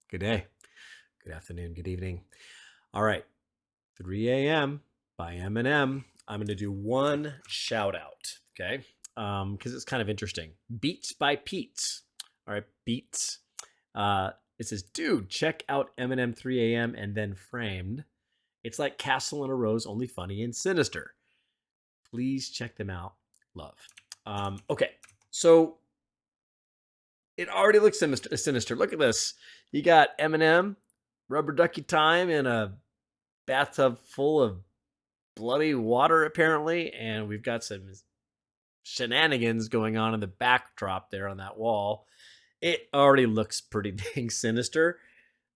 Good day, good afternoon, good evening. All right, 3 a.m. by Eminem. I'm going to do one shout out, okay? Because it's kind of interesting. Beats by Pete's. All right, Beats. It says, dude, check out Eminem 3 a.m. and then Framed. It's like Castle in a Rose, only funny and sinister. Please check them out. Love. Okay, so it already looks sinister. Look at this. You got Eminem, rubber ducky time in a bathtub full of bloody water, apparently, and we've got some shenanigans going on in the backdrop there on that wall. It already looks pretty dang sinister.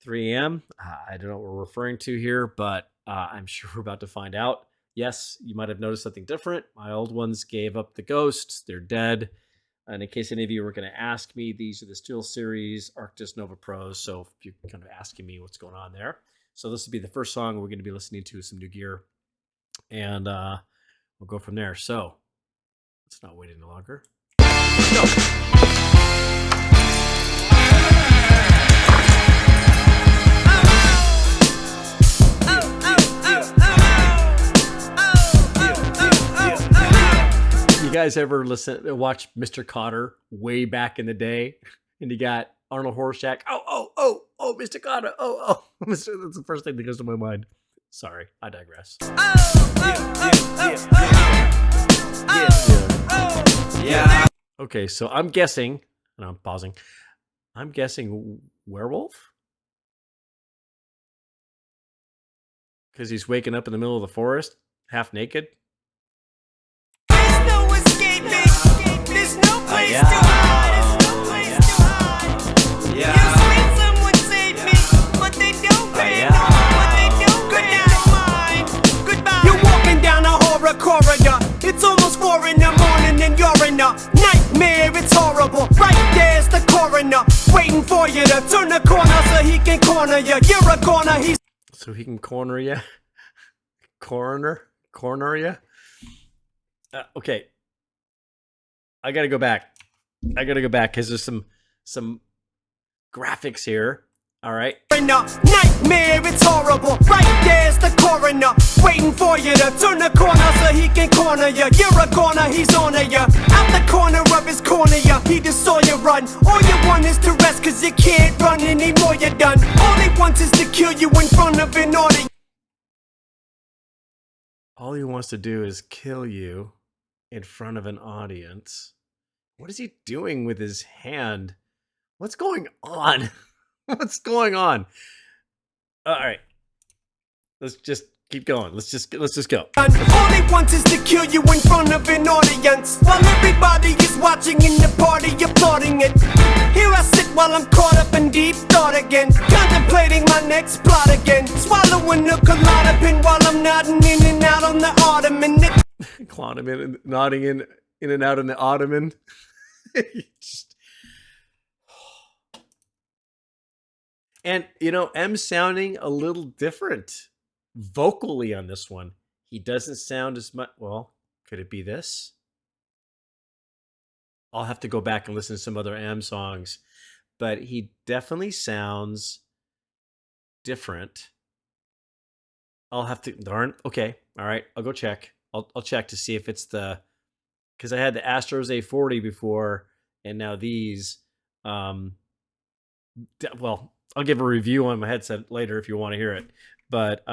3 a.m. I don't know what we're referring to here, but I'm sure we're about to find out. Yes, you might have noticed something different. My old ones gave up the ghosts. They're dead. And in case any of you were going to ask me, these are the Steel Series Arctis Nova Pros. So if you're kind of asking me what's going on there. So this will be the first song we're going to be listening to, some new gear. And we'll go from there. So let's not wait any longer. Go. You guys ever watch Mr. Cotter way back in the day? And you got Arnold Horshack. Oh, Mr. Cotter. Oh. That's the first thing that goes to my mind. Sorry, I digress. Yeah. Okay, so I'm guessing, and I'm pausing. I'm guessing werewolf? Because he's waking up in the middle of the forest, half naked. There's no place to hide. There's no place to hide. You sweet someone save me, but they don't pay no, but they don't pay no mind. Goodbye. You're walking down a horror corridor. It's almost 4 in the morning and you're in a nightmare. It's horrible. Right there's the coroner waiting for you to turn the corner so he can corner you. You're a corner. So he can corner you. Corner you. Okay. I gotta go back because there's some graphics here. All right. Nightmare, it's horrible. Right there's the coroner waiting for you to turn the corner so he can corner you. You're a corner, he's on you. Out the corner of his corner, he just saw you run. All you want is to rest cause you can't run anymore, you're done. All he wants is to kill you in front of an audience. All he wants to do is kill you in front of an audience. What is he doing with his hand? What's going on? What's going on? All right. Let's just keep going. Let's just go. All he wants is to kill you in front of an audience while everybody is watching in the party applauding it. Here I sit while I'm caught up in deep thought again, contemplating my next plot again, swallowing a Klonopin while I'm nodding in and out on the ottoman. Nodding in and out on the ottoman. And M's sounding a little different vocally on this one. He doesn't sound as much. Well, could it be this? I'll have to go back and listen to some other M songs, but he definitely sounds different. I'll have to. Darn. Okay. All right. I'll go check. I'll check to see if it's because I had the Astros A40 before, and now these. Well, I'll give a review on my headset later if you want to hear it, but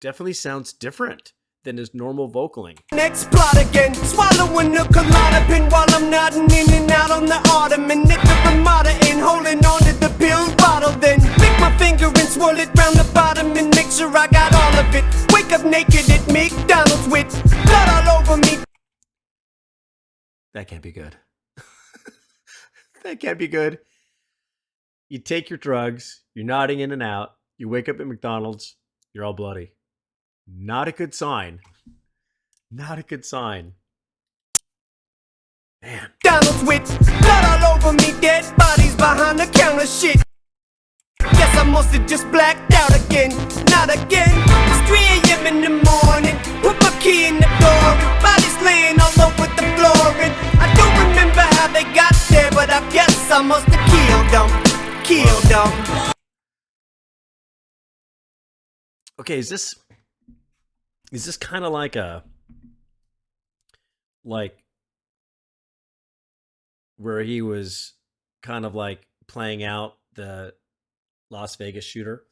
definitely sounds different than his normal vocaling. Next plot again, swallowing a Klonopin while I'm nodding in and out on the ottoman. Nick the Ramada in, holding on to the pill bottle. Then lick my finger and swirl it round the bottom and make sure I got all of it. Wake up naked at McDonald's with blood all over me. That can't be good. That can't be good. You take your drugs, you're nodding in and out, you wake up at McDonald's, you're all bloody. Not a good sign. Not a good sign. Man. McDonald's with blood all over me, dead bodies behind the counter shit. Guess I must have just blacked out again. Not again. It's 3 a.m. in the morning. Put my key in the door and bodies laying all over the floor. And I don't remember how they got there, but I guess I must have killed them. kill them. Okay, is this kind of like where he was kind of like playing out the Las Vegas shooter?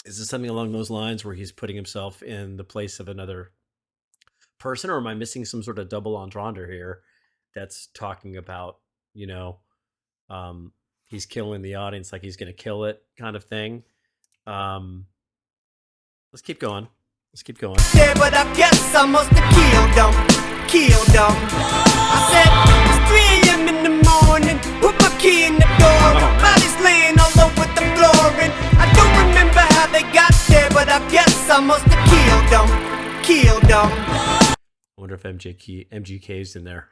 Is this something along those lines where he's putting himself in the place of another person, or am I missing some sort of double entendre here that's talking about, he's killing the audience like he's going to kill it kind of thing? Let's keep going. Yeah, but I guess I must have killed them. I said, it's 3 a.m. in the morning, put my key in the door, bodies laying all over the floor, and I don't remember how they got there, but I guess I must have killed them. I wonder if MGK's in there,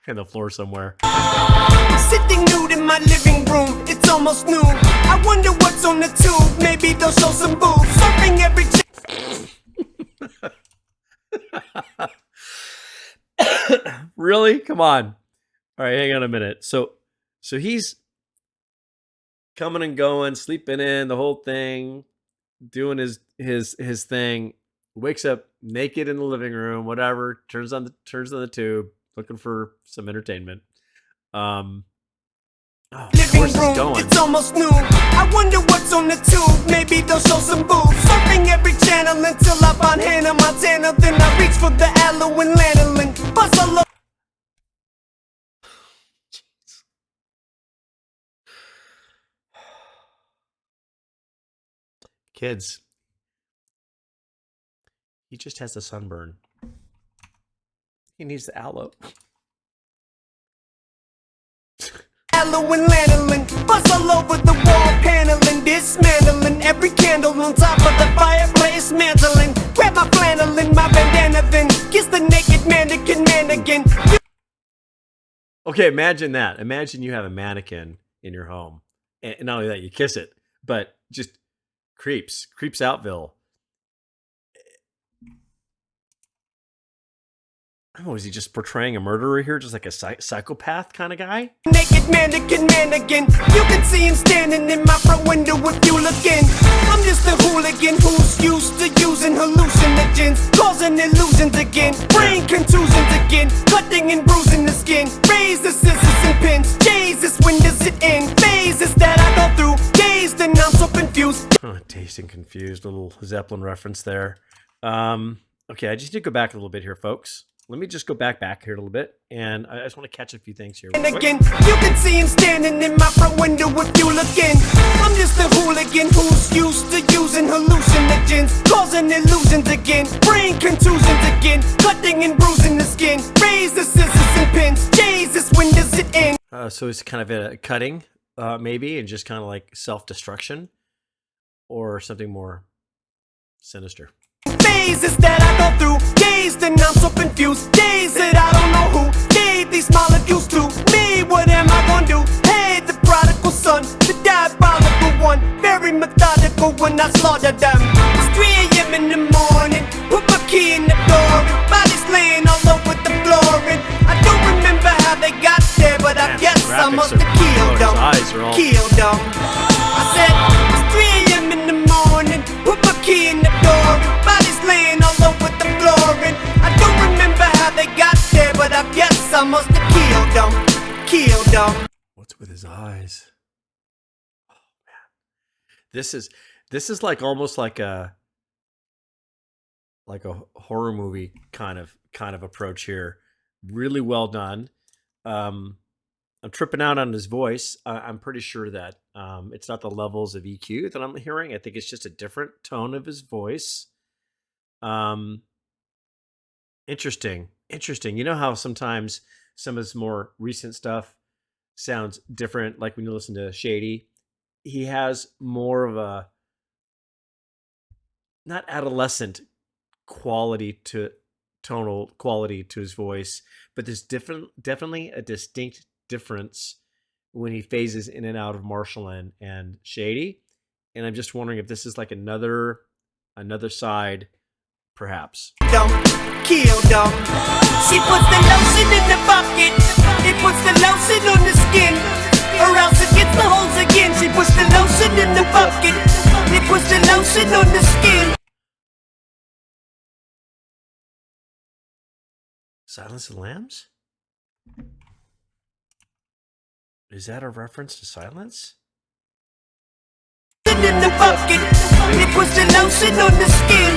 in the floor somewhere. Sitting nude in my living room, it's almost noon. I wonder what's on the tube, maybe they'll show some boobs. Surfing every Really? Come on. All right, hang on a minute. So he's coming and going, sleeping in, the whole thing, doing his thing, wakes up naked in the living room, whatever, turns on the tube, looking for some entertainment. living room, it's almost noon. I wonder what's on the tube, maybe they'll show some boobs. Surfing every channel until I find Hannah Montana, then I reach for the aloe and lanolin. Bust a look. Kids, he just has a sunburn. He needs the aloe. Aloe and lanolin, buzz all over the wall paneling, dismantling every candle on top of the fireplace, mantling. Grab my flannel and my bandana, then kiss the naked mannequin. Okay, imagine that. Imagine you have a mannequin in your home, and not only that, you kiss it, but just creeps outville. Oh, is he just portraying a murderer here? Just like a psychopath kind of guy? Naked mannequin. You can see him standing in my front window if you look in. I'm just a hooligan who's used to using hallucinogens, causing illusions again, brain contusions again, cutting and bruising the skin. Razor, scissors, and pins. Jesus, when does it end? Phases that I go through, dazed and I'm so confused. Oh, dazed and confused. Little Zeppelin reference there. Okay, I just need to go back a little bit here, folks. Let me just go back here a little bit, and I just want to catch a few things here. And again, you can see him standing in my front window if you look in. I'm just a hooligan who's used to using hallucinogens, causing illusions again, brain contusions again, cutting and bruising the skin. Razor, scissors, and pins. Jesus, when does it end? So it's kind of a cutting, maybe, and just kind of like self-destruction, or something more sinister. Phases that I go through, dazed and I'm so confused. Days that I don't know who gave these molecules to me. What am I gonna do? Hey, the prodigal son, the diabolical one, very methodical when I slaughter them. It's 3 a.m. in the morning, put my key in the door, and bodies laying all over the floor, and I don't remember how they got there, but I guess I must have killed them. I said, it's 3 a.m. in the morning, put my key in the door, and bodies laying all over the floor, and I don't remember how they got there, but I guess I must have killed them. What's with his eyes? Oh man, this is like almost like a horror movie kind of approach here. Really well done. I'm tripping out on his voice. I'm pretty sure that it's not the levels of EQ that I'm hearing. I think it's just a different tone of his voice. Interesting. You know how sometimes some of his more recent stuff sounds different, like when you listen to Shady. He has more of a not adolescent quality to tonal quality to his voice, but there's definitely a distinct difference when he phases in and out of Marshall and Shady. And I'm just wondering if this is like another side, perhaps. Kill them. She puts the lotion in the bucket. It puts the lotion on the skin. or else it gets the holes again. She pushed the lotion in the bucket. It was the lotion on the skin. Silence of the Lambs? Is that a reference to Silence? In the bucket, it was the lotion on the skin,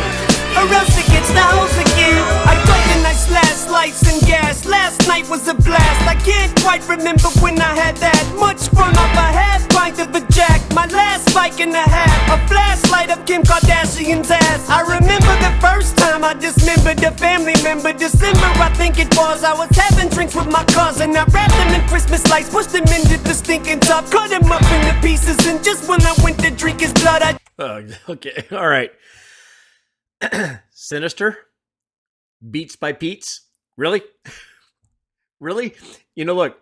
or else it gets the holes again. I took a nice last lights and gas. Last night was a blast. I can't quite remember when I had that much fun off a half pint of a jack. My last bike and a half, a flashlight of Kim Kardashian's ass. I remember the first time I dismembered a family member. December, I think it was. I was having drinks with my cousin. I wrapped them in Christmas lights, pushed them into the stinking tub, cut them up into pieces, and just when I went to drink his blood, I... Okay, all right. Sinister? Beats by Pete's? Really? Really? You know, look.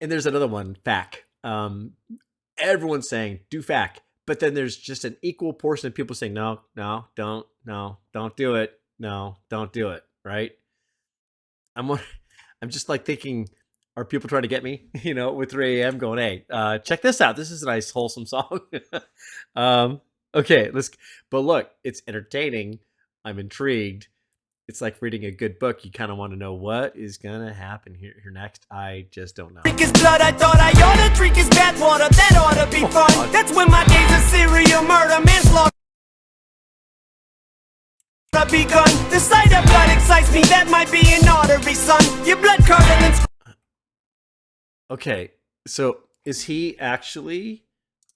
And there's another one, FAC. Everyone's saying, do FAC. But then there's just an equal portion of people saying, no, don't do it. No, don't do it, right? I'm just like thinking, are people trying to get me, with 3 a.m. going, hey, check this out. This is a nice, wholesome song. Okay, but look, it's entertaining. I'm intrigued. It's like reading a good book. You kind of want to know what is going to happen here next. I just don't know. Drink his blood, I thought I ought to drink his bad water. That ought to be fun. That's when my days of serial murder, manslaughter begun. The sight of blood excites me. That might be an artery, son. Your blood curdling. Okay, so is he actually,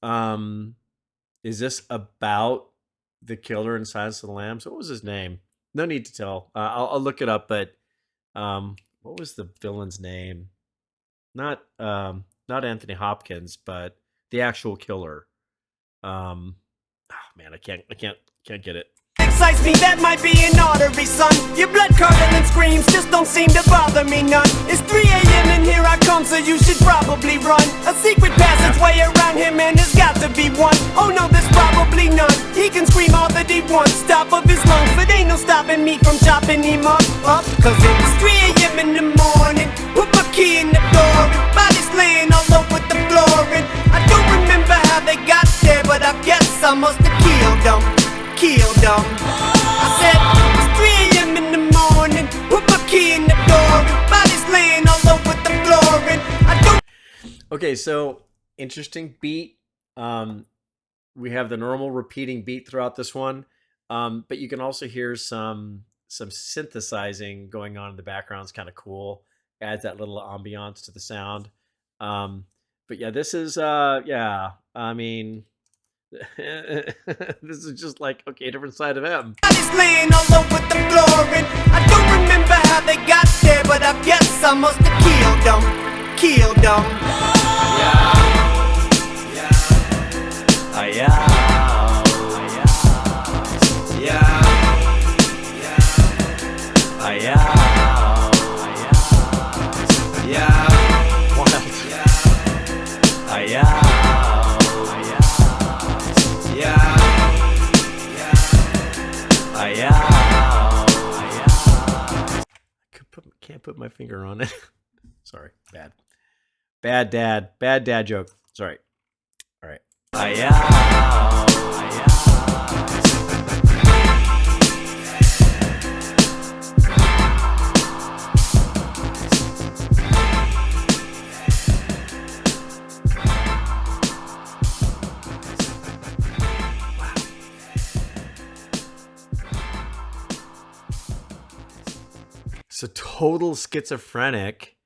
is this about the killer in Silence of the Lambs? What was his name? No need to tell. I'll look it up, but what was the villain's name? Not Anthony Hopkins, but the actual killer. Oh man, I can't get it. Excites me, that might be an artery, son. Your blood curdling screams just don't seem to bother me none. It's 3 a.m. and here I come, so you should probably run. A secret passageway around him and there's got to be one. Oh no, there's probably none. He can scream all that he wants, top of his lungs, but ain't no stopping me from chopping him up. Cause it was 3 a.m. in the morning. Put my key in the door and bodies laying all over the floor. And I don't remember how they got there, but I guess I must have killed them. I said, it's 3 a.m. in the morning. Put my key in the door and bodies laying all over the floor. And I don't... Okay, so interesting beat. We have the normal repeating beat throughout this one, but you can also hear some synthesizing going on in the background. It's kind of cool. Adds that little ambiance to the sound. But yeah, this is I mean, this is just like, okay, different side of him. Bodies laying all over the floor. And I don't remember how they got there, but I guess I must have killed them. Yeah. Can't put my finger on it. Sorry, bad dad joke. Sorry. All right. So total schizophrenic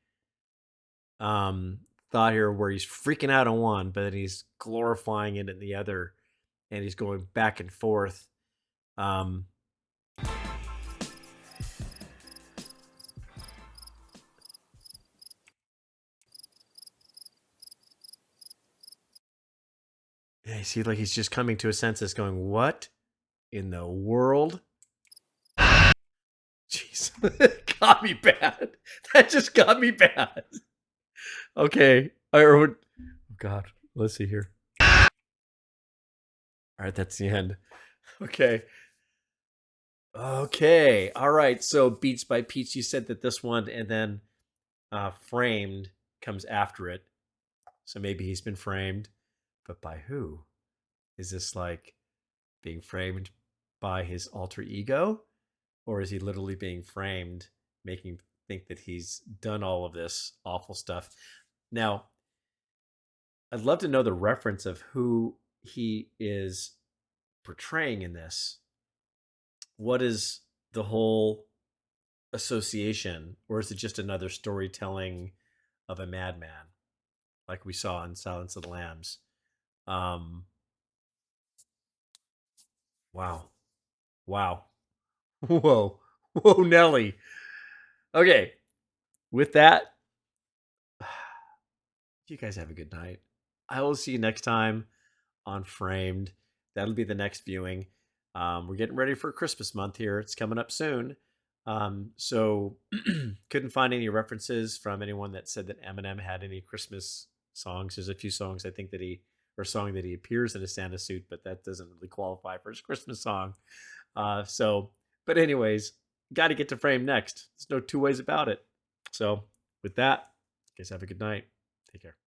thought here, where he's freaking out on one, but then he's glorifying it in the other, and he's going back and forth. Yeah, you see, like, he's just coming to his senses, going, "What in the world?" Jeez, got me bad. That just got me bad. Okay, oh God, let's see here. All right, that's the end. Okay, all right. So Beats by Peach, you said that this one, and then Framed comes after it. So maybe he's been framed, but by who? Is this like being framed by his alter ego? Or is he literally being framed, making think that he's done all of this awful stuff? Now, I'd love to know the reference of who he is portraying in this. What is the whole association, or is it just another storytelling of a madman, like we saw in Silence of the Lambs? Um, wow, wow, whoa, whoa, Nelly. Okay, with that, you guys have a good night. I will see you next time on Framed. That'll be the next viewing. We're getting ready for Christmas month here. It's coming up soon. So couldn't find any references from anyone that said that Eminem had any Christmas songs. There's a few songs I think that or song that he appears in a Santa suit, but that doesn't really qualify for his Christmas song. But anyways, got to get to Frame next. There's no two ways about it. So with that, guys have a good night. Take care.